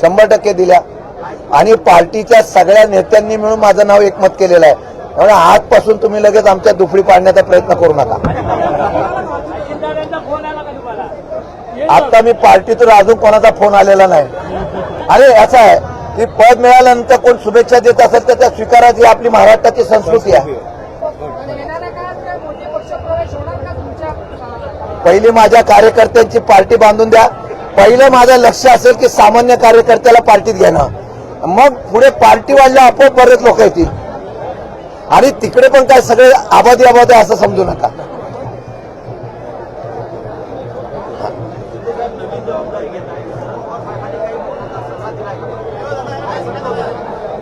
100% दिल्या आणि पार्टीच्या सगळ्या नेत्यांनी मिळून माझं नाव एकमत केलेलं आहे. त्यामुळे आजपासून तुम्ही लगेच आमच्या दुफडी पाडण्याचा प्रयत्न करू नका. आता मी पार्टीतून अजून कोणाचा फोन आलेला नाही. अरे असं आहे की पद मिळाल्यानंतर कोण शुभेच्छा देत असेल तर त्या स्वीकाराची आपली महाराष्ट्राची संस्कृती आहे. पहिली माझ्या कार्यकर्त्यांची पार्टी बांधून द्या. पहिलं माझं लक्ष असेल की सामान्य कार्यकर्त्याला पार्टीत घेणं, मग पुढे पार्टी वाढल्या आपोआप बरेच लोक येतील. आणि तिकडे पण काय सगळे आबादी असं समजू नका.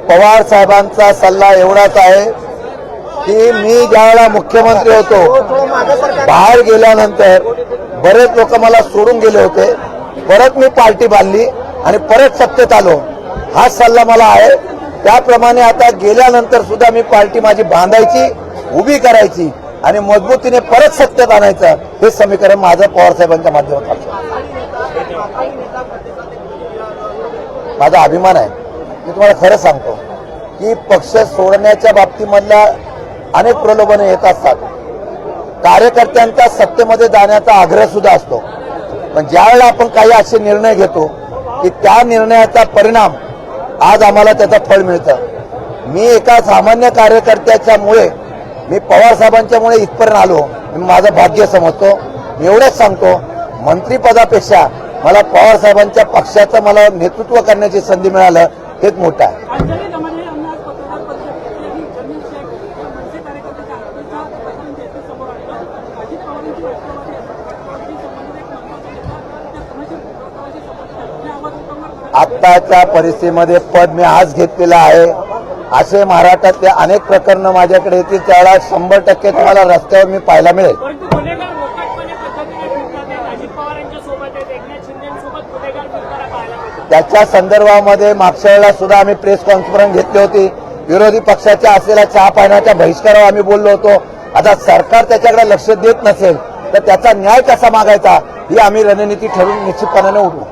पवार साहेबांचा सल्ला एवढाच आहे की मी ज्यावेळेला मुख्यमंत्री होतो, बाहेर गेल्यानंतर बरेच लोक मला सोडून गेले होते. परत मी पार्टी बांधली आणि परत सत्तेत आलो. हा सल्ला मला आहे. त्याप्रमाणे आता गेल्यानंतर सुद्धा मी पार्टी माझी बांधायची, उभी करायची आणि मजबूतीने परत सत्तेत आणायचं, हे समीकरण माझं पवार साहेबांच्या माध्यमातून. माझा अभिमान आहे. मी तुम्हाला खरं सांगतो की पक्ष सोडण्याच्या बाबतीमधल्या अनेक प्रलोभने येत असतात. कार्यकर्त्यांचा सत्तेमध्ये जाण्याचा आग्रह सुद्धा असतो. पण ज्यावेळेला आपण काही असे निर्णय घेतो की त्या निर्णयाचा परिणाम आज आम्हाला त्याचं फळ मिळतं. मी एका सामान्य कार्यकर्त्याच्यामुळे, मी पवार साहेबांच्यामुळे इथपर्यंत आलो. मी माझं भाग्य समजतो. मी एवढंच सांगतो, मंत्रिपदापेक्षा मला पवार साहेबांच्या पक्षाचं मला नेतृत्व करण्याची संधी मिळालं हेच मोठं आहे. आत्ताच्या परिस्थितीमध्ये पद मी आज घेतलेलं आहे. असे महाराष्ट्रातले अनेक प्रकरणं माझ्याकडे येतील. त्यावेळेला 100% तुम्हाला रस्त्यावर मी पाहायला मिळेल. त्याच्या संदर्भामध्ये मागच्या वेळेला सुद्धा आम्ही प्रेस कॉन्फरन्स घेतली होती. विरोधी पक्षाच्या असलेल्या चहा पाण्याच्या बहिष्कारावर आम्ही बोललो होतो. आता सरकार त्याच्याकडे लक्ष देत नसेल तर त्याचा न्याय कसा मागायचा ही आम्ही रणनीती ठरवून निश्चितपणाने उठवू.